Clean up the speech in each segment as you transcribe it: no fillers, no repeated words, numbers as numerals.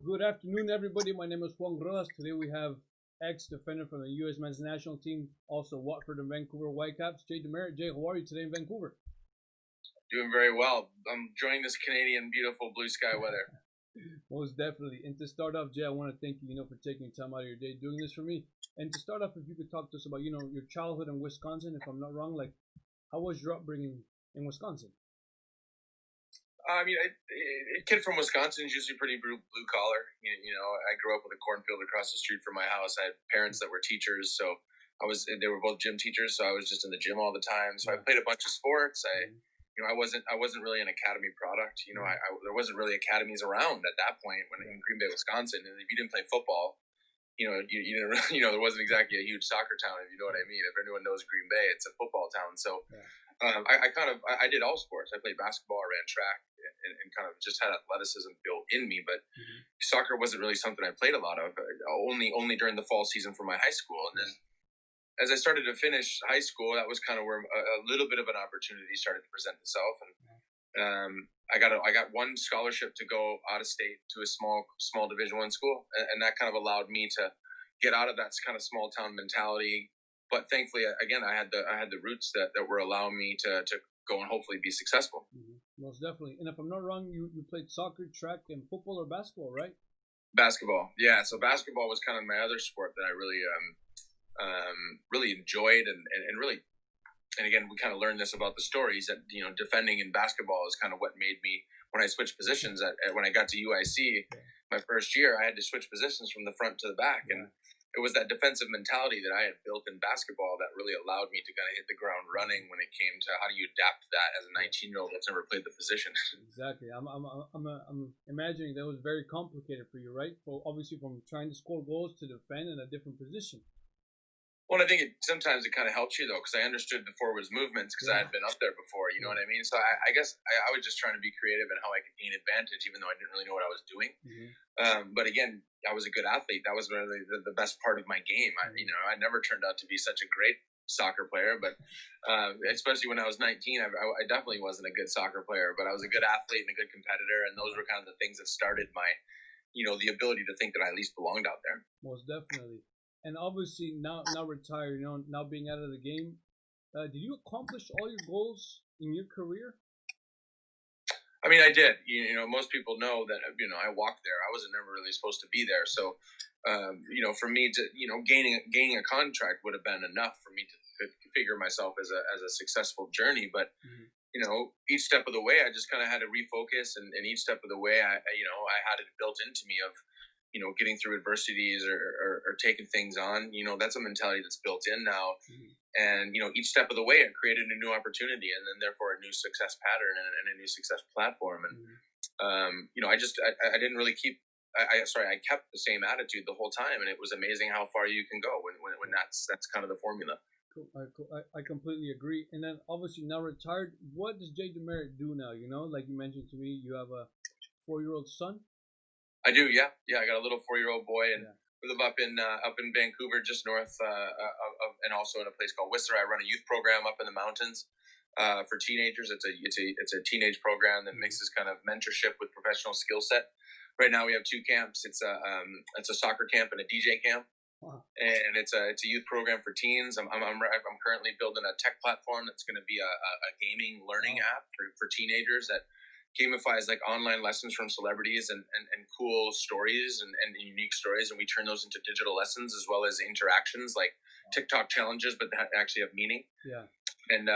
Good afternoon, everybody. My name is Juan Rodas. Today we have ex-defender from the U.S. men's national team, also Watford and Vancouver Whitecaps, DeMerit. Jay, how are you today in Vancouver? Doing very well. I'm enjoying this Canadian beautiful blue sky weather. Most definitely. And to start off, Jay, I want to thank you, for taking time out of your day doing this for me. And to start off, if you could talk to us about, your childhood in Wisconsin, if I'm not wrong, like how was your upbringing in Wisconsin? I mean, a kid from Wisconsin is usually pretty blue collar. I grew up with a cornfield across the street from my house. I had parents that were teachers, so they were both gym teachers, so I was just in the gym all the time. So I played a bunch of sports. I wasn't really an academy product. There wasn't really academies around at that point when in Green Bay, Wisconsin. And if you didn't play football, you didn't really, there wasn't exactly a huge soccer town, if you know what I mean. If anyone knows Green Bay, it's a football town. So I did all sports. I played basketball, I ran track, and kind of just had athleticism built in me. But soccer wasn't really something I played a lot of. Only during the fall season for my high school, and then as I started to finish high school, that was kind of where a little bit of an opportunity started to present itself, and I got one scholarship to go out of state to a small Division I school, and that kind of allowed me to get out of that kind of small town mentality. But thankfully, again, I had the roots that were allowing me to go and hopefully be successful. Most definitely. And if I'm not wrong, you played soccer, track, and football or basketball, right? Basketball, yeah. So basketball was kind of my other sport that I really really enjoyed, and really, and again, we kind of learned this about the stories that defending in basketball is kind of what made me, when I switched positions when I got to UIC my first year, I had to switch positions from the front to the back, and it was that defensive mentality that I had built in basketball that really allowed me to kind of hit the ground running when it came to how do you adapt that as a 19-year-old that's never played the position. Exactly. I'm imagining that was very complicated for you, right? So obviously, from trying to score goals to defend in a different position. Well, I think sometimes it kind of helps you, though, because I understood the forwards movements because I had been up there before. You know what I mean? So I guess I was just trying to be creative in how I could gain advantage, even though I didn't really know what I was doing. But again, I was a good athlete. That was really the best part of my game. I never turned out to be such a great soccer player, but especially when I was 19, I definitely wasn't a good soccer player. But I was a good athlete and a good competitor, and those were kind of the things that started my, the ability to think that I at least belonged out there. Most definitely. And obviously now retired, now being out of the game, did you accomplish all your goals in your career? I mean, I did. Most people know that. I walked there. I wasn't never really supposed to be there. So, for me to, gaining a contract would have been enough for me to figure myself as a successful journey. But each step of the way, I just kind of had to refocus, and each step of the way, I had it built into me of, getting through adversities or taking things on. That's a mentality that's built in now. And, each step of the way, it created a new opportunity, and then therefore a new success pattern and a new success platform. And, I didn't really I kept the same attitude the whole time. And it was amazing how far you can go when that's kind of the formula. Cool. I completely agree. And then obviously now retired, what does Jay DeMerit do now? Like you mentioned to me, you have a 4-year-old son. I do, yeah. I got a little 4-year-old boy, and we live up in Vancouver, just north of, and also in a place called Whistler. I run a youth program up in the mountains for teenagers. It's a teenage program that mixes kind of mentorship with professional skill set. Right now, we have 2 camps. It's a soccer camp and a DJ camp. Wow. And it's a youth program for teens. I'm currently building a tech platform that's going to be a gaming learning app for teenagers that gamifies like online lessons from celebrities and cool stories and unique stories, and we turn those into digital lessons as well as interactions like TikTok challenges, but that actually have meaning. Yeah. And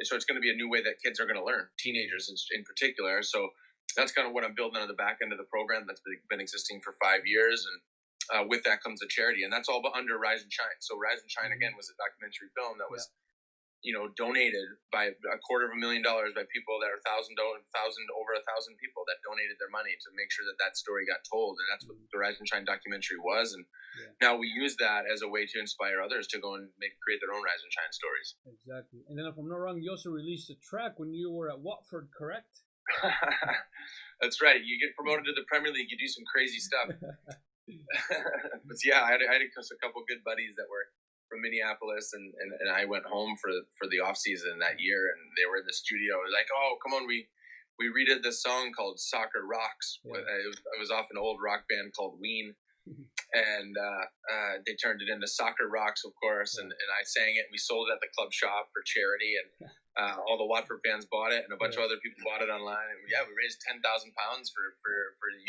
so it's going to be a new way that kids are going to learn, teenagers in particular. So that's kind of what I'm building on the back end of the program that's been existing for 5 years, and with that comes a charity, and that's all under Rise and Shine. So Rise and Shine again was a documentary film that was donated by $250,000 by people that are over 1,000 people that donated their money to make sure that story got told. And that's what the Rise and Shine documentary was. And now we use that as a way to inspire others to go and create their own Rise and Shine stories. Exactly. And then if I'm not wrong, you also released a track when you were at Watford, correct? That's right. You get promoted to the Premier League, you do some crazy stuff. But yeah, I had a couple good buddies that were from Minneapolis, and I went home for the off season that year, and they were in the studio. Like, oh, come on, we we redid this song called "Soccer Rocks." Yeah. It was off an old rock band called Ween, and they turned it into "Soccer Rocks," of course. And I sang it. And we sold it at the club shop for charity, and all the Watford fans bought it, and a bunch of other people bought it online. And we raised £10,000 for the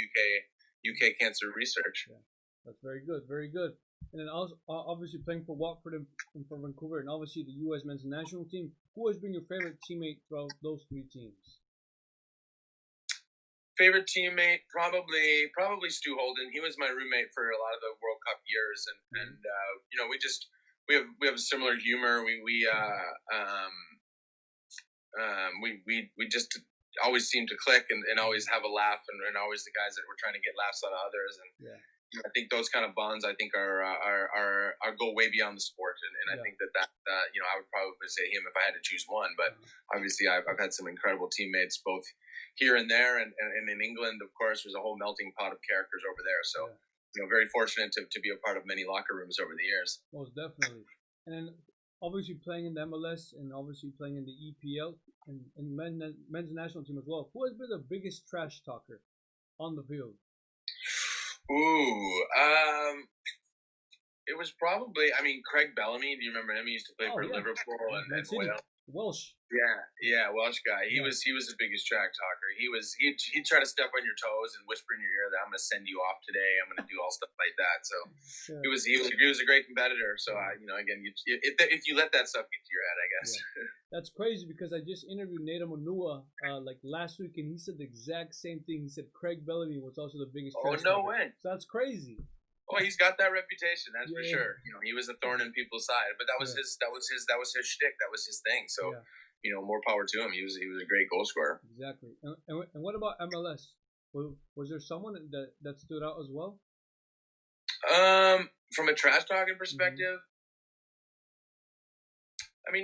UK cancer research. Yeah. That's very good, very good. And then also, obviously playing for Watford and for Vancouver, and obviously the U.S. men's national team. Who has been your favorite teammate throughout those 3 teams? Favorite teammate, probably Stu Holden. He was my roommate for a lot of the World Cup years, and you know, we have a similar humor. We just always seem to click and always have a laugh, and always the guys that were trying to get laughs out of others. And I think those kind of bonds, I think, are go way beyond the sport, and I think that you know, I would probably say him if I had to choose one. But obviously, I've had some incredible teammates both here and there, and in England, of course, there's a whole melting pot of characters over there. So you know, very fortunate to be a part of many locker rooms over the years. Most definitely. And then obviously playing in the MLS and obviously playing in the EPL and men's national team as well. Who has been the biggest trash talker on the field? It was probably, Craig Bellamy. Do you remember him? He used to play for Liverpool and Wales. Welsh. Yeah, Welsh guy. He was the biggest track talker. He'd try to step on your toes and whisper in your ear that I'm going to send you off today. I'm going to do all stuff like that. So he was a great competitor. So you know, again, if you let that stuff get to your head, I guess. Yeah. That's crazy because I just interviewed Nate Manua like last week, and he said the exact same thing. He said Craig Bellamy was also the biggest. Oh, no way! So that's crazy. Oh, he's got that reputation, that's for sure. You know, he was a thorn in people's side, but that was his shtick. That was his thing. So, you know, more power to him. He was a great goal scorer. Exactly. And what about MLS? Was there someone that stood out as well? From a trash talking perspective,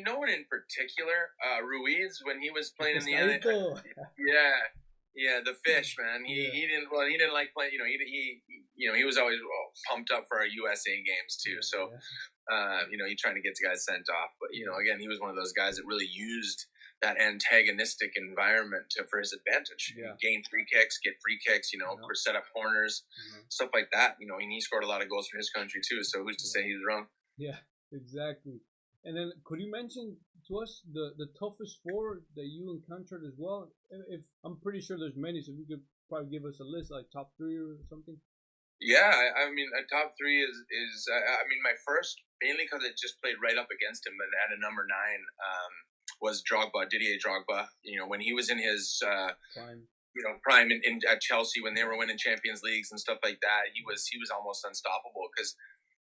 no one in particular. Ruiz, when he was playing in the NHL, the fish, man. He didn't like playing. You know, he was always pumped up for our USA games too. So, you know, he trying to get guys sent off. But you know, again, he was one of those guys that really used that antagonistic environment for his advantage. Gain free kicks, get free kicks. You know, set up corners, stuff like that. You know, and he scored a lot of goals for his country too. So who's to say he was wrong? Yeah, exactly. And then, could you mention to us the toughest 4 that you encountered as well? If I'm pretty sure there's many, so if you could probably give us a list, like top 3 or something. Yeah, a top 3 is my first, mainly because it just played right up against him, and at a number 9 was Drogba, Didier Drogba. You know, when he was in his prime. You know, prime at Chelsea, when they were winning Champions Leagues and stuff like that, he was almost unstoppable because,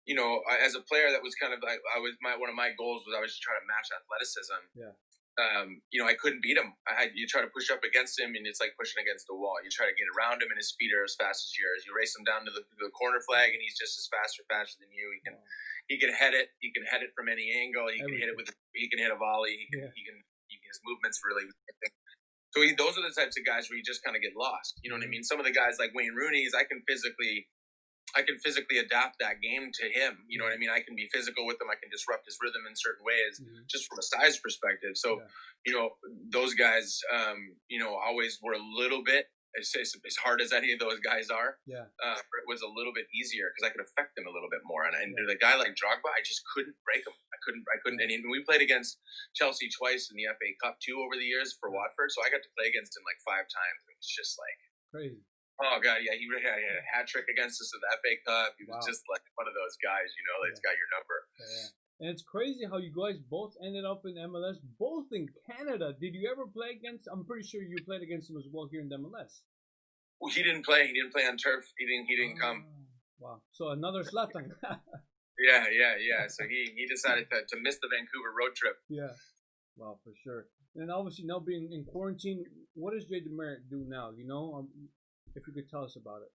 you know, as a player, that was kind of like one of my goals was I was to try to match athleticism. Yeah. You know, I couldn't beat him. You try to push up against him, and it's like pushing against a wall. You try to get around him, and his feet are as fast as yours. You race him down to the corner flag, and he's just as faster than you. He can head it. He can head it from any angle. He can hit it he can hit a volley. His movements really. So those are the types of guys where you just kind of get lost. You know what I mean? Some of the guys like Wayne Rooney's, I can physically adapt that game to him. You know what I mean? I can be physical with him. I can disrupt his rhythm in certain ways, just from a size perspective. So, you know, those guys, you know, always were a little bit, as hard as any of those guys are, it was a little bit easier because I could affect them a little bit more. And the guy like Drogba, I just couldn't break him. I couldn't. And we played against Chelsea twice in the FA Cup too over the years for Watford. So I got to play against him like 5 times. It was just like crazy. Oh God, yeah, he had a hat trick against us in the FA Cup. He was just like one of those guys, you know, that's got your number. Yeah. And it's crazy how you guys both ended up in MLS, both in Canada. Did you ever play against? I'm pretty sure you played against him as well here in the MLS. Well, he didn't play. He didn't play on turf. He didn't come. Wow. So another Zlatan. Yeah. So he decided to miss the Vancouver road trip. Yeah. Wow, for sure. And obviously now being in quarantine, what does DeMerit do now? You know, if you could tell us about it.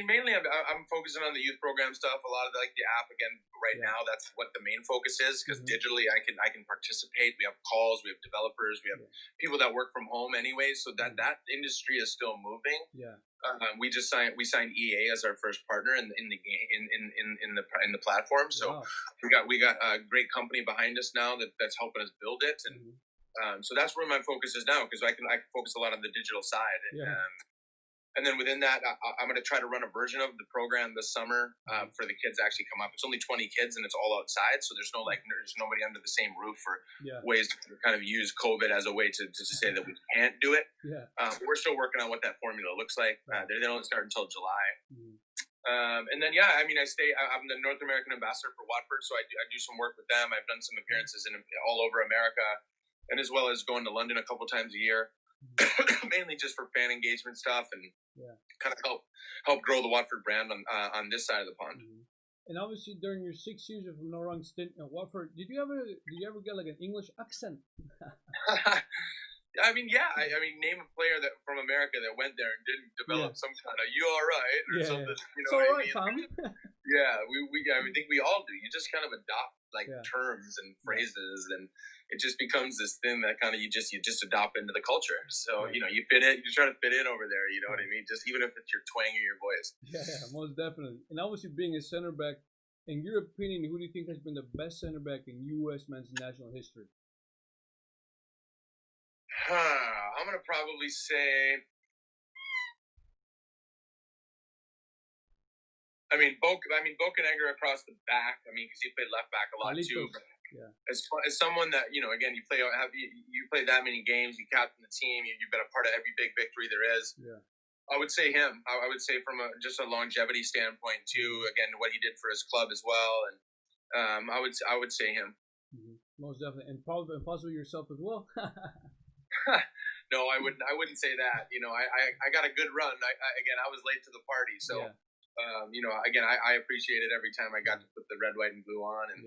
Mainly I'm focusing on the youth program stuff. A lot of the app again right now. That's what the main focus is because digitally I can participate. We have calls. We have developers. We have people that work from home anyway. So that industry is still moving. Yeah. We signed EA as our first partner in the platform. So we got a great company behind us now that's helping us build it and. So that's where my focus is now, because I can focus a lot on the digital side. Yeah. And then within that, I'm going to try to run a version of the program this summer for the kids to actually come up. It's only 20 kids and it's all outside, so there's nobody under the same roof for ways to kind of use COVID as a way to say that we can't do it. Yeah. We're still working on what that formula looks like. They don't start until July. And then I'm the North American ambassador for Watford, so I do some work with them. I've done some appearances all over America, and as well as going to London a couple times a year. Mainly just for fan engagement stuff and kind of help grow the Watford brand on this side of the pond. And obviously, during your 6 years, if I'm not wrong, stint at Watford, did you ever get like an English accent? I mean, name a player that from America that went there and didn't develop some kind of "you all right" or something. You know, it's all right, fam. I think we all do. You just kind of adopt terms and phrases, and it just becomes this thing that kind of you just adopt into the culture. So you fit it. You try to fit in over there. You know what I mean? Just even if it's your twang or your voice. Yeah, most definitely. And obviously, being a center back, in your opinion, who do you think has been the best center back in U.S. men's national history? I'm gonna probably say. Bocanegra across the back. I mean, because he played left back a lot too. Yeah. As someone that again, you play that many games, you captain the team, you've been a part of every big victory there is. Yeah. I would say him. I would say from just a longevity standpoint too. Again, what he did for his club as well, and I would say him. Most definitely, and possibly yourself as well. No, I wouldn't say that. I got a good run. I was late to the party, so I appreciate it every time I got to put the red, white, and blue on, and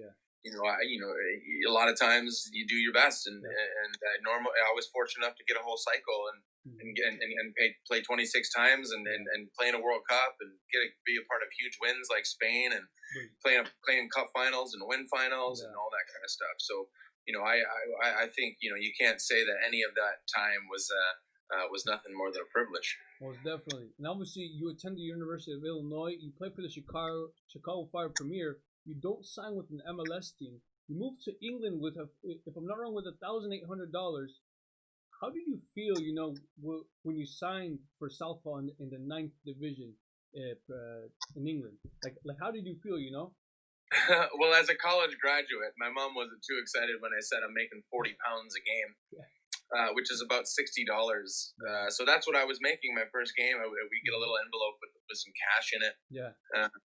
a lot of times you do your best, and I was fortunate enough to get a whole cycle and play 26 times and play in a World Cup and be a part of huge wins like Spain and playing cup finals and win finals and all that kind of stuff. So. I think you can't say that any of that time was nothing more than a privilege. Most definitely, and obviously you attend the University of Illinois. You play for the Chicago Fire Premier. You don't sign with an MLS team. You moved to England with if I'm not wrong, with $1,800. How did you feel? When you signed for Southpaw in the 9th division in England. Like how did you feel? Well, as a college graduate, my mom wasn't too excited when I said I'm making £40 a game, which is about $60. So that's what I was making my first game. We get a little envelope with some cash in it,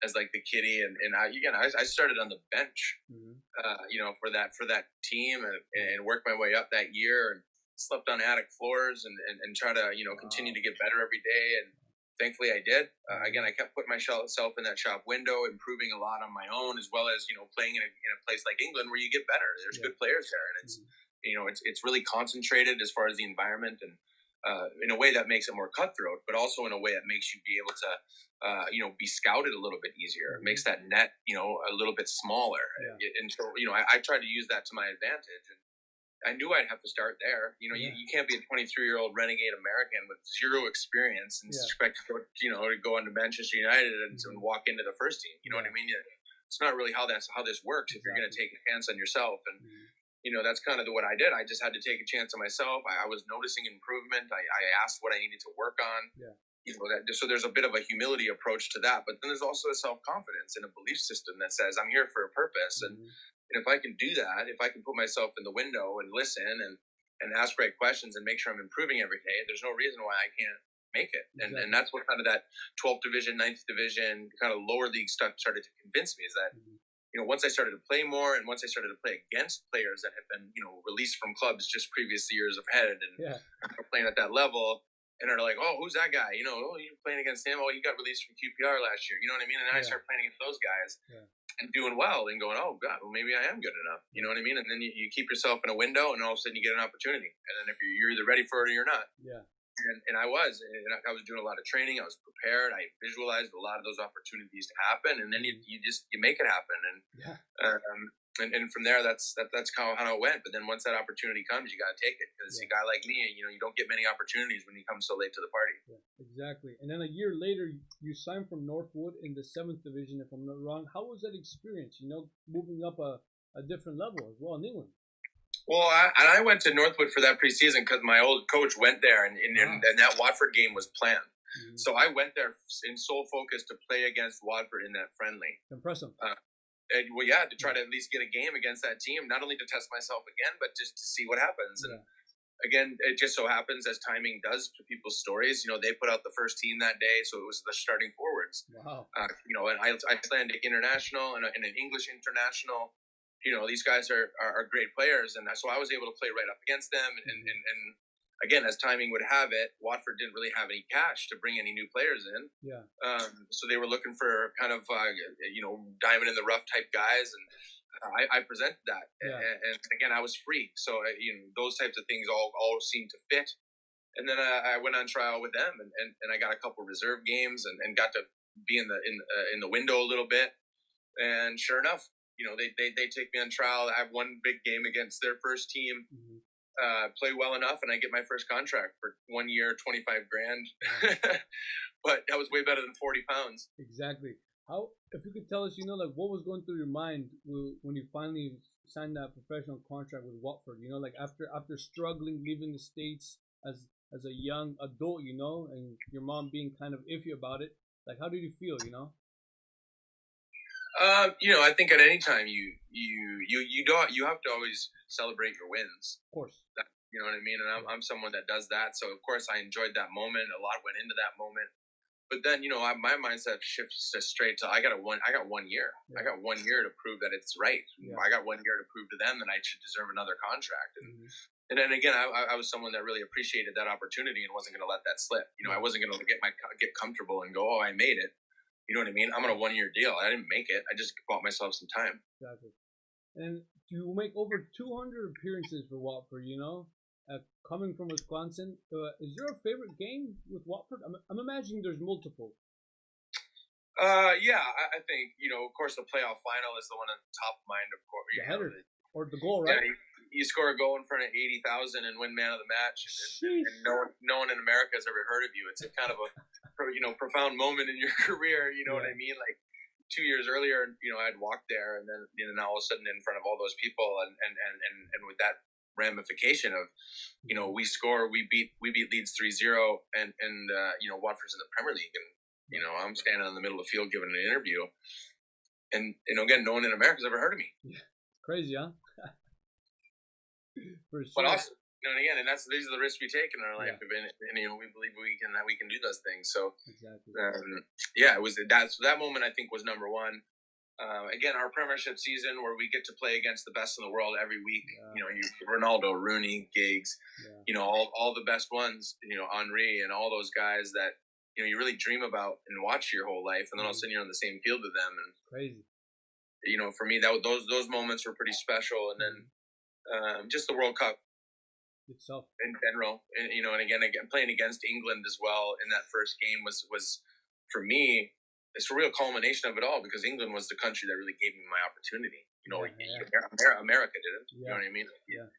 as like the kiddie, and I started on the bench, for that team, and worked my way up that year, and slept on attic floors, and try to continue to get better every day. And thankfully, I did. Again, I kept putting myself in that shop window, improving a lot on my own, as well as playing in a place like England where you get better. There's good players there, and it's really concentrated as far as the environment, and in a way that makes it more cutthroat, but also in a way that makes you be able to be scouted a little bit easier. It makes that net a little bit smaller, and so I tried to use that to my advantage. And I knew I'd have to start there. You can't be a 23-year-old renegade American with zero experience and expect to go into Manchester United and walk into the first team. You know what I mean? It's not really how this works. If you're going to take a chance on yourself, and that's kind of what I did. I just had to take a chance on myself. I was noticing improvement. I asked what I needed to work on. So there's a bit of a humility approach to that, but then there's also a self-confidence and a belief system that says I'm here for a purpose. And if I can do that, if I can put myself in the window and listen and ask great questions and make sure I'm improving every day, there's no reason why I can't make it. And that's what kind of that 12th division, 9th division, kind of lower league stuff started to convince me, is that, once I started to play more, and once I started to play against players that had been, released from clubs just previous years ahead and are playing at that level, and are like, oh, who's that guy? You're playing against him. Oh, he got released from QPR last year. You know what I mean? And then I start playing against those guys. And doing well and going, oh God, well maybe I am good enough. You know what I mean? And then you keep yourself in a window, and all of a sudden you get an opportunity. And then if you're either ready for it or you're not. And I was doing a lot of training. I was prepared. I visualized a lot of those opportunities to happen, and then you make it happen. And from there, that's kind of how it went. But then once that opportunity comes, you got to take it, because a guy like me, you don't get many opportunities when you come so late to the party. Exactly. And then a year later, you signed from Northwood in the 7th division, if I'm not wrong. How was that experience? Moving up a different level as well in England. Well, I went to Northwood for that preseason because my old coach went there, and that Watford game was planned. Mm-hmm. So I went there in sole focus to play against Watford in that friendly. Impressive. Well, yeah, to try to at least get a game against that team, not only to test myself again, but just to see what happens. And again, it just so happens, as timing does for people's stories, they put out the first team that day, so it was the starting forwards. Wow. And I planned international and an English international. These guys are great players, and so I was able to play right up against them. And again, as timing would have it, Watford didn't really have any cash to bring any new players in. Yeah. So they were looking for kind of diamond in the rough type guys, and I presented that. Yeah. And again, I was free, so those types of things all seemed to fit. And then I went on trial with them, and I got a couple reserve games, and got to be in the window a little bit. And sure enough, they take me on trial. I have one big game against their first team, play well enough, and I get my first contract for 1 year, 25 grand. But that was way better than 40 pounds. Exactly. How, if you could tell us, like what was going through your mind when you finally signed that professional contract with Watford? Like after struggling, leaving the States as a young adult, and your mom being kind of iffy about it. Like, how did you feel? I think at any time you have to always celebrate your wins. Of course. You know what I mean? And I'm someone that does that. So of course I enjoyed that moment. A lot went into that moment. But then, my mindset shifts straight to I got 1 year. Yeah. I got 1 year to prove that it's right. Yeah. I got 1 year to prove to them that I should deserve another contract. And then again, I was someone that really appreciated that opportunity and wasn't going to let that slip. I wasn't going to get comfortable and go, oh, I made it. You know what I mean? I'm on a 1 year deal. I didn't make it. I just bought myself some time. Exactly. And you make over 200 appearances for Watford, coming from Wisconsin. Is there a favorite game with Watford? I'm imagining there's multiple. Yeah, I think, of course, the playoff final is the one on top of mind, of course. The header. Or the goal, right? Yeah, you score a goal in front of 80,000 and win man of the match, and no one in America has ever heard of you. It's a kind of a profound moment in your career. You know what I mean? Like 2 years earlier, I'd walked there, and then now all of a sudden in front of all those people, and with that ramification of we score, we beat Leeds 3-0, and Watford's in the Premier League, and I'm standing in the middle of the field giving an interview, and again, no one in America's ever heard of me. Yeah. Crazy, huh? For sure. But also, and these are the risks we take in our life, and we believe we can do those things. So exactly. It was that moment I think was number one. Again, our Premiership season where we get to play against the best in the world every week. Ronaldo, Rooney, Giggs, all the best ones. Henry and all those guys that you really dream about and watch your whole life, and then all of a sudden you're on the same field with them. And crazy. For me, those moments were pretty special, and then just the World Cup itself in general, and again playing against England as well in that first game was for me, it's a real culmination of it all, because England was the country that really gave me my opportunity. America didn't. You know what I mean? Yeah.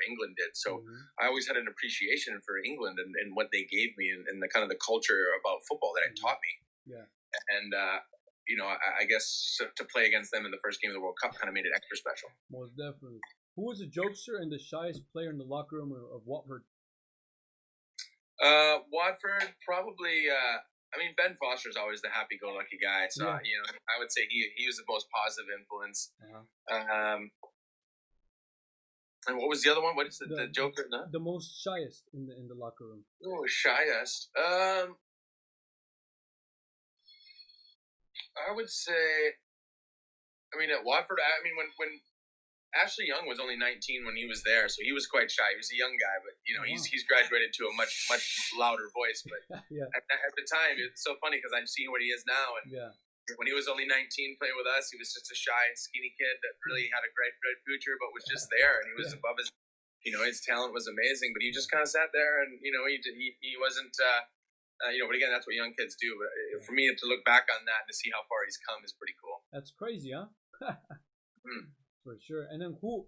England did. So I always had an appreciation for England and what they gave me, and the kind of the culture about football that it taught me. Yeah. And I guess to play against them in the first game of the World Cup kind of made it extra special. Most definitely. Who was the jokester and the shyest player in the locker room of Watford? Watford, probably. Ben Foster's always the happy-go-lucky guy, so I would say he was the most positive influence. And what was the other one? What is the joker? No? The most shyest in the locker room. Oh, shyest. I would say. At Watford, when Ashley Young was only 19 when he was there, so he was quite shy. He was a young guy, but he's graduated to a much louder voice. But at the time, it's so funny because I'm seeing what he is now, and when he was only 19 playing with us, he was just a shy, skinny kid that really had a great future, but was just there, and he was above his. His talent was amazing, but he just kind of sat there, and he wasn't. But again, that's what young kids do. But for me to look back on that and to see how far he's come is pretty cool. That's crazy, huh? For sure. And then who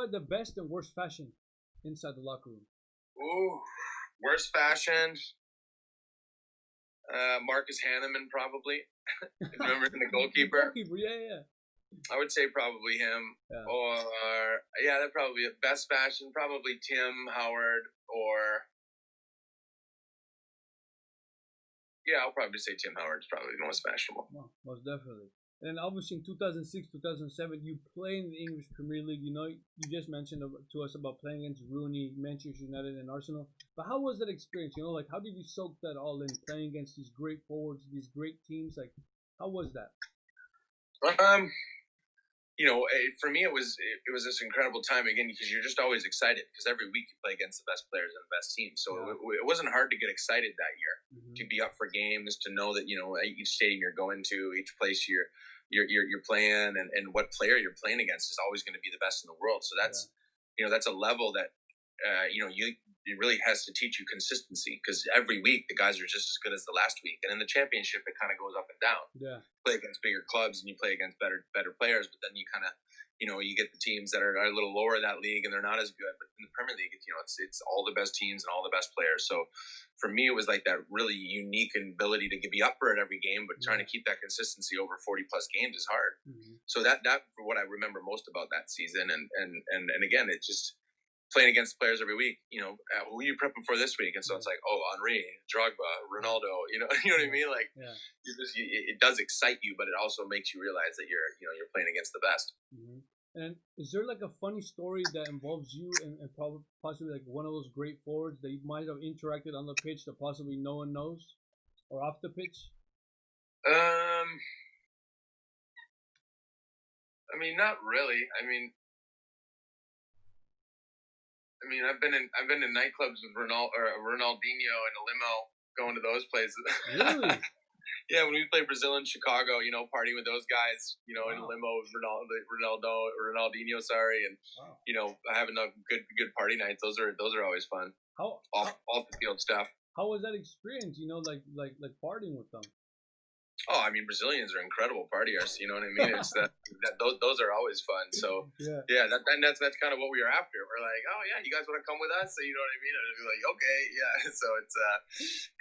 had the best and worst fashion inside the locker room? Ooh, worst fashion. Marcus Hanneman, probably. Remember the goalkeeper? Yeah. I would say probably him. Yeah. Or, yeah, that probably be it. Best fashion, probably Tim Howard, or, yeah, I'll probably say Tim Howard's probably the most fashionable. No, most definitely. And obviously in 2006, 2007, you play in the English Premier League. You know, you just mentioned to us about playing against Rooney, Manchester United, and Arsenal. But how was that experience? You know, like how did you soak that all in, playing against these great forwards, these great teams? Like, how was that? You know, for me, it was this incredible time again because you're just always excited because every week you play against the best players and the best teams. So it wasn't hard to get excited that year, to be up for games, to know that, you know, each stadium you're going to, each place you're playing, and what player you're playing against is always going to be the best in the world. So that's you know, that's a level that you know, it really has to teach you consistency because every week the guys are just as good as the last week, and in the championship it kind of goes up and down. Yeah, play against bigger clubs and you play against better players, but then you kind of, you know, you get the teams that are a little lower in that league and they're not as good. But in the Premier League, you know, it's all the best teams and all the best players. So for me, it was like that really unique ability to be up for it every game, but trying to keep that consistency over 40 plus games is hard. So that for what I remember most about that season, and again, it just playing against players every week, you know, who are you prepping for this week? And so it's like, oh, Henri, Drogba, Ronaldo, you know what I mean? Like, it does excite you, but it also makes you realize that you're playing against the best. And is there like a funny story that involves you and possibly like one of those great forwards that you might have interacted on the pitch that possibly no one knows, or off the pitch? I mean, not really. I mean, I've been in nightclubs with Ronaldinho and a limo, going to those places. Really? Yeah, when we played Brazil in Chicago, you know, partying with those guys, you know, in a limo with Ronaldinho, sorry, and you know, having a good party nights. Those are always fun. Off the field stuff. How was that experience? You know, like partying with them. Oh, I mean, Brazilians are incredible partiers. You know what I mean? It's those are always fun. So yeah, that's kind of what we were after. We're like, oh yeah, you guys want to come with us? So you know what I mean? And we're like, okay, yeah. So it's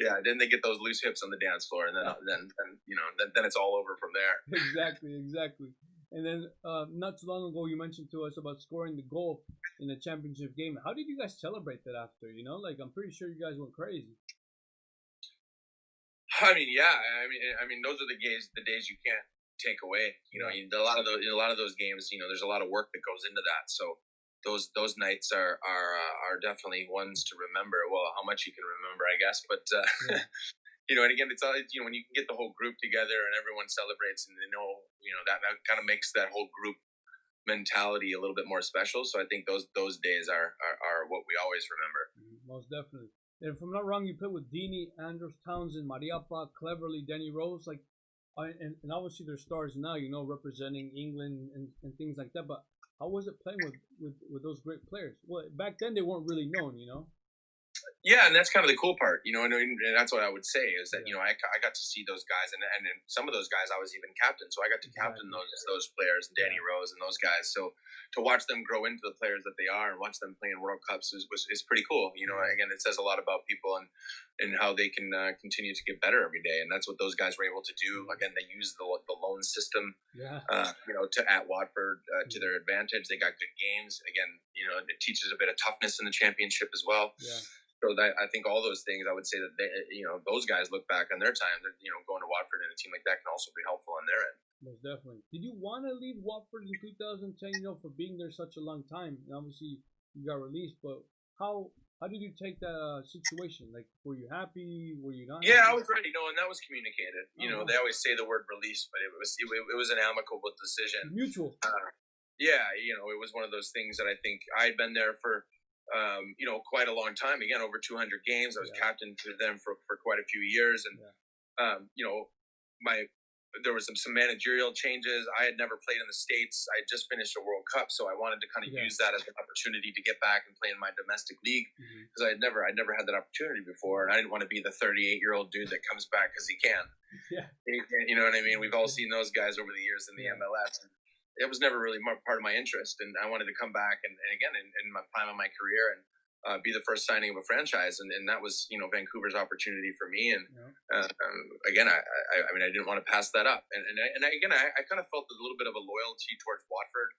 yeah. Then they get those loose hips on the dance floor, and then you know, then it's all over from there. Exactly. And then not too long ago, you mentioned to us about scoring the goal in the championship game. How did you guys celebrate that after? You know, like I'm pretty sure you guys went crazy. I mean, yeah. I mean, those are the days you can't take away. You know, a lot of those games. You know, there's a lot of work that goes into that. So those nights are definitely ones to remember. Well, how much you can remember, I guess. But you know, and again, it's you know, when you can get the whole group together and everyone celebrates, and they know, you know, that kind of makes that whole group mentality a little bit more special. So I think those days are what we always remember. Most definitely. And if I'm not wrong, you played with Dini, Andros Townsend, Mariappa, Cleverly, Danny Rose, like, and obviously they're stars now, you know, representing England and things like that. But how was it playing with those great players? Well, back then they weren't really known, you know. Yeah, and that's kind of the cool part, you know, and that's what I would say is that, you know, I got to see those guys, and some of those guys I was even captain, so I got to captain those players, and Danny Rose and those guys. So to watch them grow into the players that they are and watch them play in World Cups is pretty cool. You know, again, it says a lot about people and how they can continue to get better every day, and that's what those guys were able to do. Again, they used the loan system, you know, at Watford to their advantage. They got good games. Again, you know, it teaches a bit of toughness in the championship as well. Yeah. So I think all those things, I would say that they, you know, those guys look back on their time. That, you know, going to Watford and a team like that can also be helpful on their end. Most definitely. Did you want to leave Watford in 2010? You know, for being there such a long time, and obviously you got released. But how did you take that situation? Like, were you happy? Were you not? Yeah, I was ready. No, and that was communicated. You know, they always say the word release, but it was an amicable decision. Mutual. Yeah, you know, it was one of those things that I think I had been there for. You know, quite a long time. Again, over 200 games. I was captain to them for quite a few years, and you know, there was some managerial changes. I had never played in the States. I had just finished a World Cup, so I wanted to kind of use that as an opportunity to get back and play in my domestic league because I'd never had that opportunity before, and I didn't want to be the 38-year-old dude that comes back because he can. Yeah, you know what I mean. We've all seen those guys over the years in the MLS. And it was never really part of my interest, and I wanted to come back and again in my prime of my career, and be the first signing of a franchise, and that was Vancouver's opportunity for me. And again, I mean, I didn't want to pass that up. I kind of felt a little bit of a loyalty towards Watford.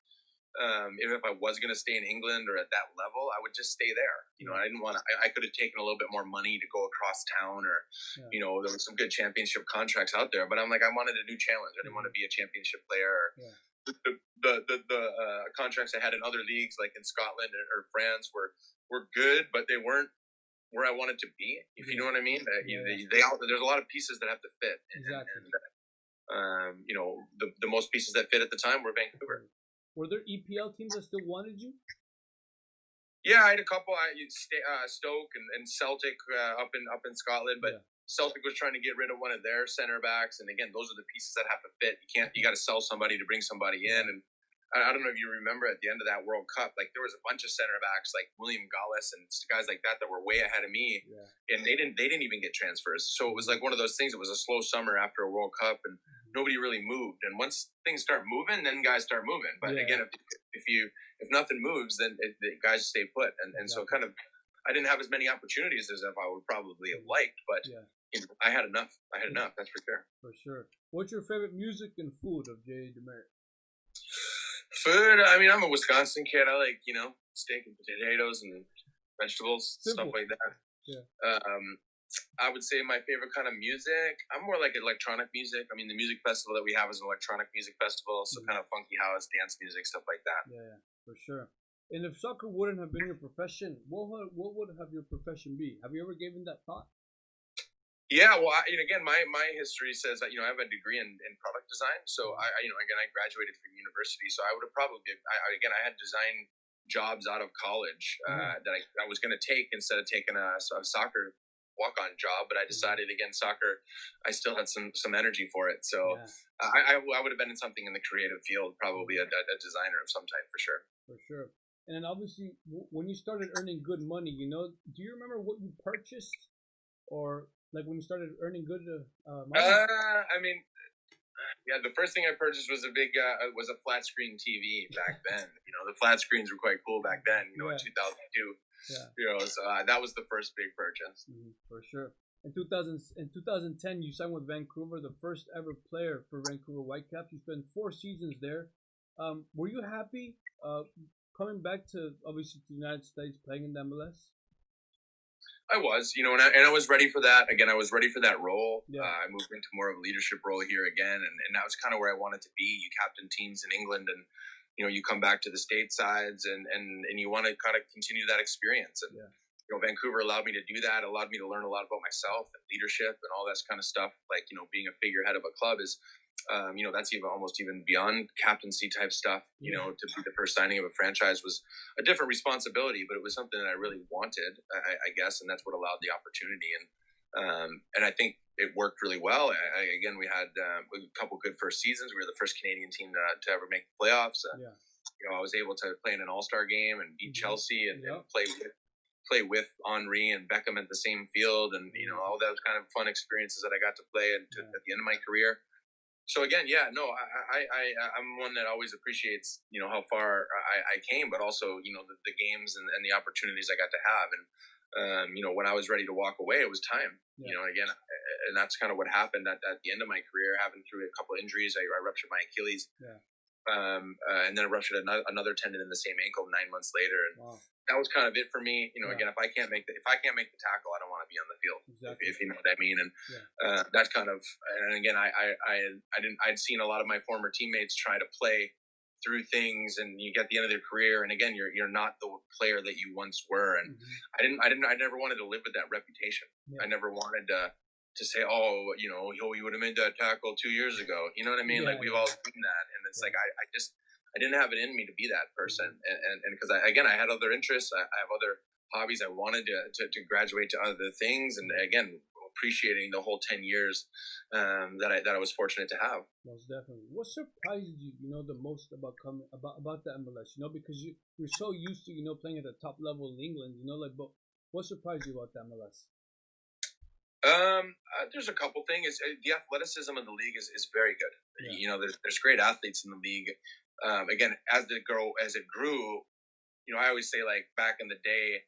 Even if I was going to stay in England or at that level, I would just stay there. I didn't want to. I could have taken a little bit more money to go across town, or there was some good championship contracts out there. But I'm like, I wanted a new challenge. I didn't want to be a championship player. The contracts I had in other leagues, like in Scotland or France, were good, but they weren't where I wanted to be. If you know what I mean. There's a lot of pieces that have to fit. The most pieces that fit at the time were Vancouver. Were there EPL teams that still wanted you? Yeah, I had a couple. Stoke and Celtic up in Scotland, but Celtic was trying to get rid of one of their center backs, and again, those are the pieces that have to fit. You got to sell somebody to bring somebody in, and I don't know if you remember at the end of that World Cup, like there was a bunch of center backs like William Gallas and guys like that were way ahead of me, and they didn't even get transfers. So it was like one of those things. It was a slow summer after a World Cup, and nobody really moved. And once things start moving, then guys start moving. But again, if nothing moves, then the guys stay put. And so kind of, I didn't have as many opportunities as if I would probably have liked, but I had enough. That's for sure. For sure. What's your favorite music and food of J. DeMerit? Food, I mean, I'm a Wisconsin kid. I like, steak and potatoes and vegetables, stuff like that. I would say my favorite kind of music, I'm more like electronic music. I mean, the music festival that we have is an electronic music festival, so kind of funky house, dance music, stuff like that. Yeah, for sure. And if soccer wouldn't have been your profession, what would have your profession be? Have you ever given that thought? Yeah, well, again, my history says that I have a degree in product design. So I graduated from university. So I would have probably I had design jobs out of college that I was going to take instead of taking a soccer walk-on job. But I decided against soccer, I still had some energy for it. So I would have been in something in the creative field, probably a designer of some type for sure. For sure. And then obviously, when you started earning good money, do you remember what you purchased, or like when you started earning good money? I mean, the first thing I purchased was was a flat screen TV back then. The flat screens were quite cool back then. In 2002. So that was the first big purchase. For sure. In 2010, you signed with Vancouver, the first ever player for Vancouver Whitecaps. You spent 4 seasons there. Were you happy coming back to obviously the United States, playing in the MLS? I was, and I was ready for that. Again, I was ready for that role. I moved into more of a leadership role here again, and that was kind of where I wanted to be. You captain teams in England, and you come back to the statesides, and you want to kind of continue that experience. And Vancouver allowed me to do that. Allowed me to learn a lot about myself and leadership and all that kind of stuff. Like being a figurehead of a club is. That's almost even beyond captaincy type stuff. To be the first signing of a franchise was a different responsibility, but it was something that I really wanted, I guess, and that's what allowed the opportunity. And I think it worked really well. Again, we had a couple good first seasons. We were the first Canadian team to ever make the playoffs. I was able to play in an All-Star game and beat Chelsea and play with Henry and Beckham at the same field, and all those kind of fun experiences that I got to play at the end of my career. So again, I'm one that always appreciates, how far I came, but also, the games and the opportunities I got to have. And, when I was ready to walk away, it was time, again, and that's kind of what happened at the end of my career, having through a couple of injuries. I ruptured my Achilles, and then I ruptured another tendon in the same ankle 9 months later. And that was kind of it for me. Again, if I can't make the tackle, I don't want to be on the field. Exactly. If you know what I mean. And that's kind of. And again, I'd seen a lot of my former teammates try to play through things, and you get the end of their career, and again, you're not the player that you once were. And I never wanted to live with that reputation. I never wanted to say, you would have made that tackle 2 years ago. You know what I mean? We've all seen that, and it's like I didn't have it in me to be that person, and because I had other interests, I have other hobbies. I wanted to graduate to other things, and again, appreciating the whole 10 years that I was fortunate to have. Most definitely. What surprised you, the most about the MLS? Because you're so used to playing at the top level in England. But what surprised you about the MLS? There's a couple things. The athleticism of the league is very good. There's great athletes in the league. Again, as it grew, I always say, like, back in the day,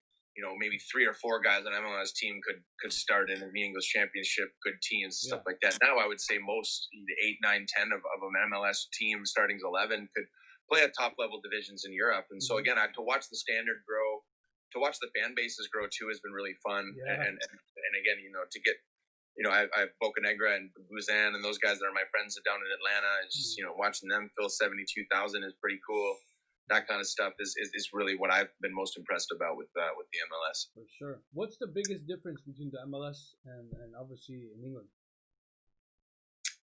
maybe 3 or 4 guys on MLS team could start in the English Championship, good teams, stuff like that. Now I would say most 8, 9, 10 of an MLS team starting 11 could play at top level divisions in Europe. And so again, to watch the standard grow, to watch the fan bases grow too has been really fun. And again, to get, I have Bocanegra and Buzan and those guys that are my friends down in Atlanta. It's just, watching them fill 72,000 is pretty cool. That kind of stuff is really what I've been most impressed about with the MLS. For sure. What's the biggest difference between the MLS and obviously in England?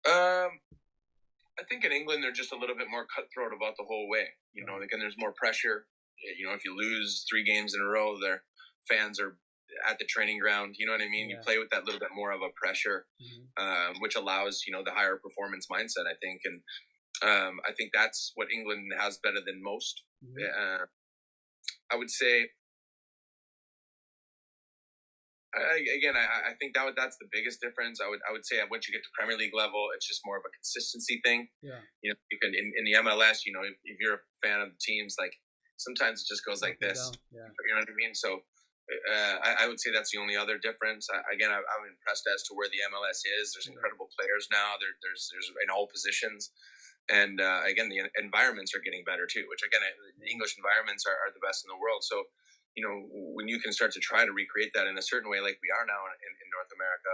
I think in England they're just a little bit more cutthroat about the whole way. Again, there's more pressure. If you lose 3 games in a row, their fans are at the training ground. You know what I mean? You play with that little bit more of a pressure, which allows the higher performance mindset, I think. And I think that's what England has better than most. I would say, I think that's the biggest difference. I would say once you get to Premier League level, it's just more of a consistency thing. You can in the MLS, if you're a fan of the teams, like sometimes it just goes like this. You know what I mean? So I would say that's the only other difference. I'm impressed as to where the MLS is. There's incredible players now. There's in all positions. And again, the environments are getting better too, which again, the English environments are the best in the world. So, when you can start to try to recreate that in a certain way, like we are now in North America,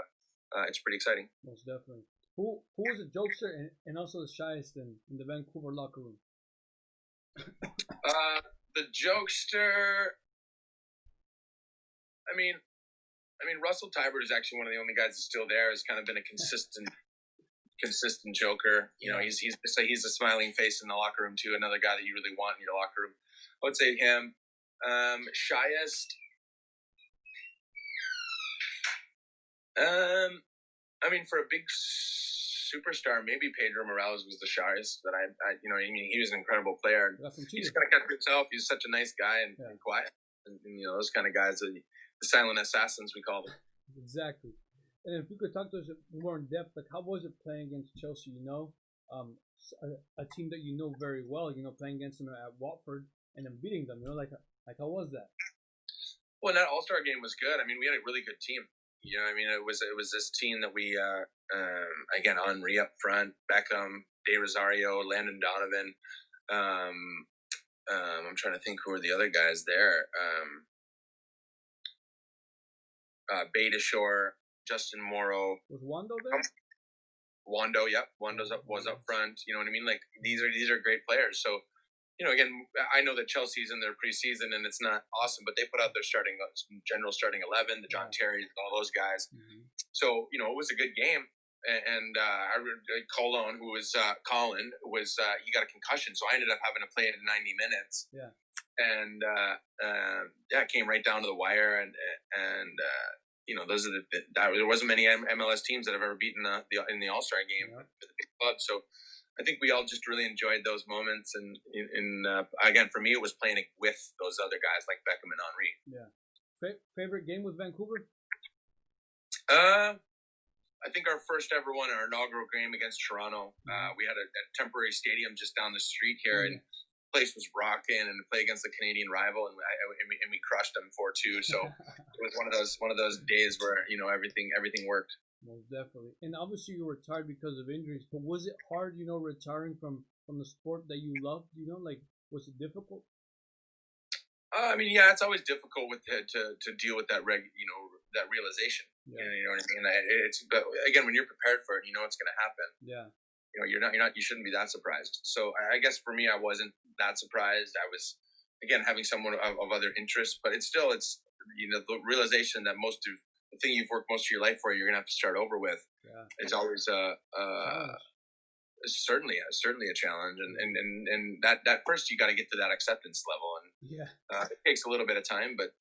it's pretty exciting. Most definitely. Who was the jokester and also the shyest in the Vancouver locker room? The jokester. I mean, Russell Tybert is actually one of the only guys that's still there. Has kind of been a consistent joker. He's a smiling face in the locker room too. Another guy that you really want in your locker room. I would say him. Shyest. For a big superstar, maybe Pedro Morales was the shyest. That he was an incredible player. He just kind of kept himself. He's such a nice guy and quiet. And those kind of guys, the silent assassins, we call them. Exactly. And if you could talk to us more in depth, like how was it playing against Chelsea? A team that you know very well. Playing against them at Watford and then beating them. Like how was that? Well, that All-Star game was good. We had a really good team. It was this team that we again, Henry up front, Beckham, De Rosario, Landon Donovan. I'm trying to think who were the other guys there. Beta Shore, Justin Morrow. Was Wando there? Wando, yep. Was up front. You know what I mean? Like these are great players. So, again, I know that Chelsea's in their preseason and it's not awesome, but they put out their starting 11, the John Terrys, all those guys. So, it was a good game. And Colin, who was Colin, he got a concussion, so I ended up having to play it in 90 minutes. And it came right down to the wire, and those are there wasn't many MLS teams that have ever beaten in the All-Star game for the big club. So I think we all just really enjoyed those moments, and again, for me, it was playing with those other guys like Beckham and Henry. Favorite game with Vancouver? I think our first ever one, our inaugural game against Toronto. We had a temporary stadium just down the street here, and the place was rocking. And play against the Canadian rival, and we crushed them 4-2. So it was one of those days where everything worked. Most definitely. And obviously you were retired because of injuries, but was it hard, retiring from the sport that you loved? Was it difficult? It's always difficult to deal with that that realization. You know what I mean? But again, when you're prepared for it, it's going to happen. You shouldn't be that surprised. So I guess for me, I wasn't that surprised. I was, again, having someone of other interests, but it's the realization that the thing you've worked most of your life for, you're going to have to start over with. It's always certainly a challenge, and that first you got to get to that acceptance level, and it takes a little bit of time, but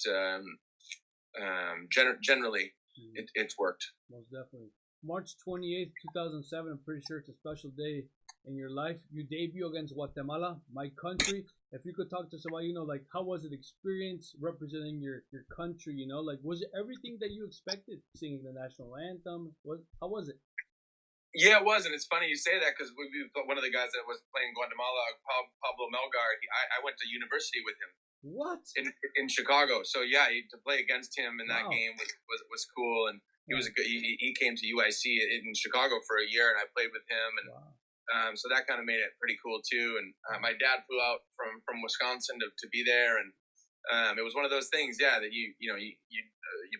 generally it's worked. Most definitely. March 28th, 2007. I'm pretty sure it's a special day in your life. You debut against Guatemala, my country. If you could talk to us about, like how was it experience representing your country? Like was it everything that you expected? Singing the national anthem. How was it? Yeah, it was, and it's funny you say that because one of the guys that was playing Guatemala, Pablo Melgar, I went to university with him. What? In Chicago. So yeah, to play against him in that Wow. game was cool, and he was a good. He came to UIC in Chicago for a year, and I played with him, and Wow. so that kind of made it pretty cool too. And my dad flew out from Wisconsin to be there, and it was one of those things, yeah, that you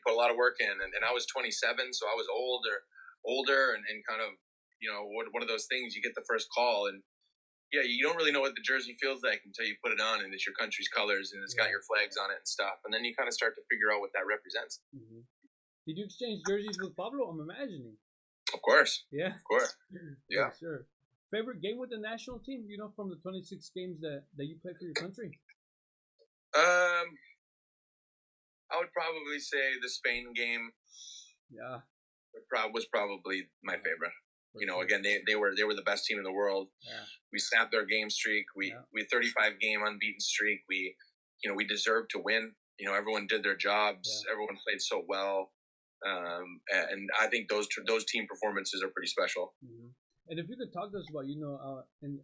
put a lot of work in, and I was 27, so I was older, and kind of one of those things. You get the first call, and yeah, you don't really know what the jersey feels like until you put it on, and it's your country's colors, and it's got your flags on it and stuff, and then you kind of start to figure out what that represents. Mm-hmm. Did you exchange jerseys with Pablo? I'm imagining. Of course. Yeah. Of course. Yeah. Sure. Favorite game with the national team? From the 26 games that you played for your country. I would probably say the Spain game. Yeah. Was probably my favorite. Sure. Again, they were the best team in the world. Yeah. We snapped their game streak. We 35 game unbeaten streak. We deserved to win. Everyone did their jobs. Yeah. Everyone played so well. And I think those team performances are pretty special. Mm-hmm. And if you could talk to us about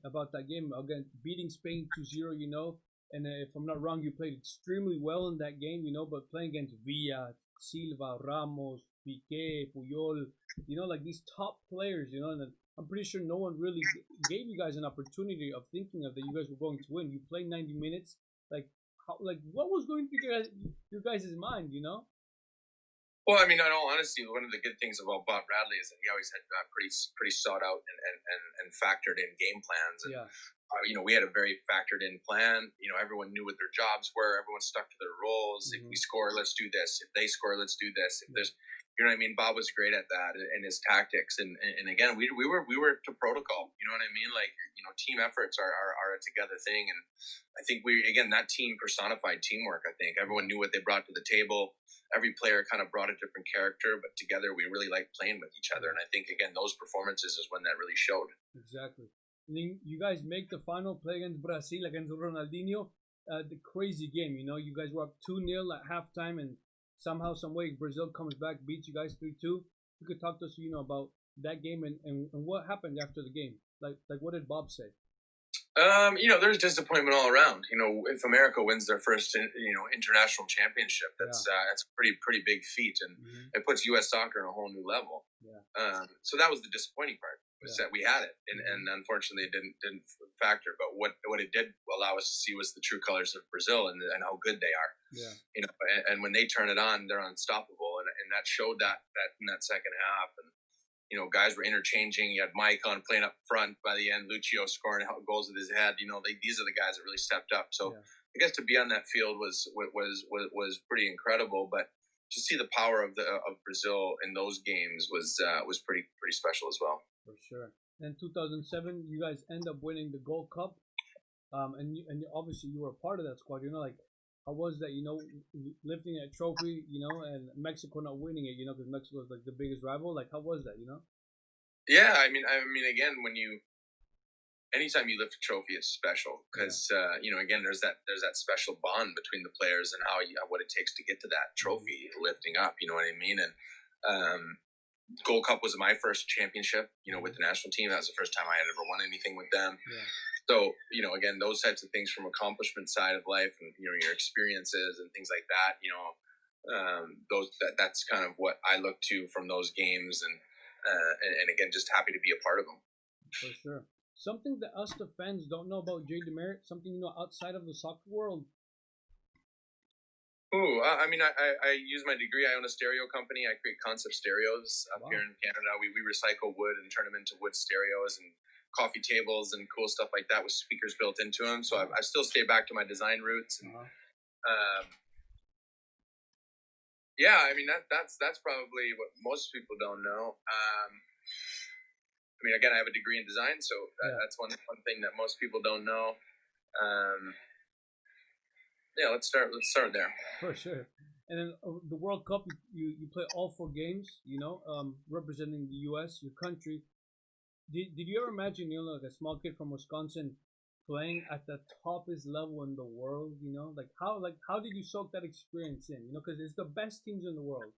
about that game again, beating Spain 2-0, and if I'm not wrong, you played extremely well in that game, but playing against Villa, Silva, Ramos, Piqué, Puyol, like these top players, and I'm pretty sure no one really gave you guys an opportunity of thinking of that you guys were going to win. You played 90 minutes, what was going through your guys' mind, Well, I mean, in all honesty, one of the good things about Bob Bradley is that he always had pretty sought out and factored in game plans. And, we had a very factored in plan. Everyone knew what their jobs were. Everyone stuck to their roles. Mm-hmm. If we score, let's do this. If they score, let's do this. If there's, what I mean? Bob was great at that and his tactics. And again, we were to protocol. You know what I mean? Team efforts are a together thing. And I think that team personified teamwork. I think everyone knew what they brought to the table. Every player kind of brought a different character, but together we really liked playing with each other. And I think, again, those performances is when that really showed. Exactly. And then you guys make the final, play against Brazil, against Ronaldinho. The crazy game, you guys were up 2-0 at halftime, and somehow, some way, Brazil comes back, beats you guys 3-2. You could talk to us, about that game and what happened after the game. Like what did Bob say? There's disappointment all around. If America wins their first, international championship, that's a pretty big feat, and it puts U.S. soccer on a whole new level. Yeah. So that was the disappointing part, was that we had it, and unfortunately it didn't factor. But what it did allow us to see was the true colors of Brazil and how good they are. Yeah. And when they turn it on, they're unstoppable, and that showed that in that second half. And guys were interchanging. You had Maicon playing up front. By the end, Lucio scoring goals with his head. These are the guys that really stepped up. So I guess to be on that field was pretty incredible. But to see the power of Brazil in those games was pretty special as well. For sure. In 2007, you guys end up winning the Gold Cup, and obviously you were a part of that squad. How was that? Lifting that trophy, and Mexico not winning it, because Mexico is like the biggest rival. How was that? Yeah, I mean, again, anytime you lift a trophy, it's special because again, there's that special bond between the players and what it takes to get to that trophy lifting up. You know what I mean? And Gold Cup was my first championship, with the national team. That was the first time I had ever won anything with them. Yeah. So, again, those types of things from accomplishment side of life and, your experiences and things like that, that's kind of what I look to from those games. And again, just happy to be a part of them. For sure. Something that us, the fans, don't know about DeMerit, something, outside of the soccer world. I use my degree. I own a stereo company. I create concept stereos up here in Canada. We recycle wood and turn them into wood stereos and coffee tables and cool stuff like that with speakers built into them. So I still stay back to my design roots. And, that's probably what most people don't know. Again, I have a degree in design, so that's one thing that most people don't know. Let's start there. For sure. And then the World Cup, you play all 4 games, representing the U.S., your country. Did you ever imagine, like a small kid from Wisconsin playing at the toppest level in the world, how did you soak that experience in, because it's the best teams in the world?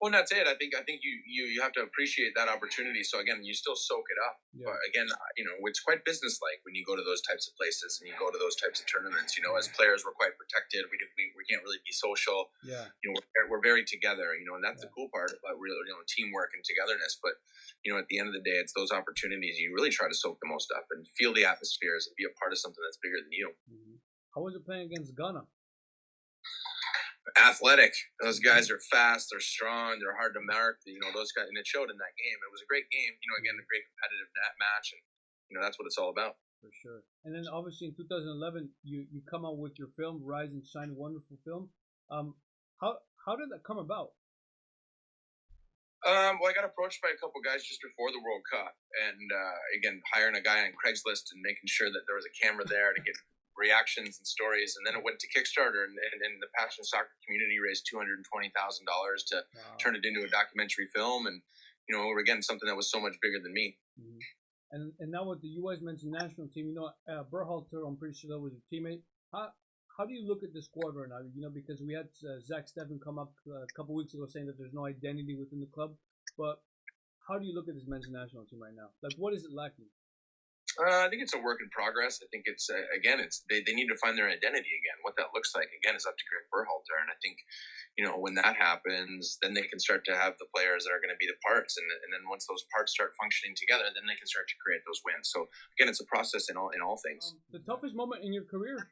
Well, and that's it. I think you have to appreciate that opportunity. So again, you still soak it up. Yeah. But again, it's quite businesslike when you go to those types of places and you go to those types of tournaments. As players, we're quite protected. We can't really be social. Yeah. We're very together. And that's the cool part about real teamwork and togetherness. But at the end of the day, it's those opportunities you really try to soak the most up and feel the atmospheres and be a part of something that's bigger than you. Mm-hmm. How was it playing against Ghana? Athletic. Those guys are fast. They're strong. They're hard to mark. Those guys, and it showed in that game. It was a great game. Again, a great competitive match, and that's what it's all about. For sure. And then obviously in 2011, you come out with your film, Rise and Shine, wonderful film. How did that come about? Well, I got approached by a couple guys just before the World Cup, and again, hiring a guy on Craigslist and making sure that there was a camera there to get reactions and stories, and then it went to Kickstarter, and the passion soccer community raised $220,000 to turn it into a documentary film, and again, something that was so much bigger than me. Mm-hmm. And now with the U.S. men's national team, Berhalter, I'm pretty sure that was your teammate. How do you look at the squad right now? Because we had Zach Steffen come up a couple weeks ago saying that there's no identity within the club, but how do you look at this men's national team right now? Like, what is it lacking? I think it's a work in progress. I think it's they need to find their identity again. What that looks like again is up to Greg Berhalter, and I think when that happens, then they can start to have the players that are going to be the parts, and then once those parts start functioning together, then they can start to create those wins. So again, it's a process in all things. The toughest moment in your career?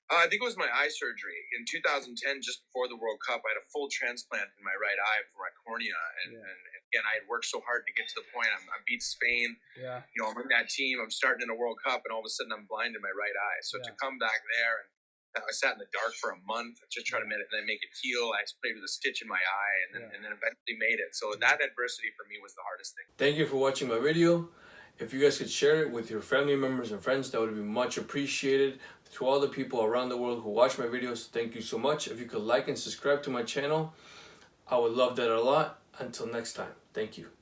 I think it was my eye surgery in 2010, just before the World Cup. I had a full transplant in my right eye for my cornea, and again, I had worked so hard to get to the point. I beat Spain. Yeah. I'm in that team. I'm starting in a World Cup, and all of a sudden, I'm blind in my right eye. So to come back there, and I sat in the dark for a month, just trying to make it heal. I played with a stitch in my eye, and then eventually made it. So that adversity for me was the hardest thing. Thank you for watching my video. If you guys could share it with your family members and friends, that would be much appreciated. To all the people around the world who watch my videos, thank you so much. If you could like and subscribe to my channel, I would love that a lot. Until next time, thank you.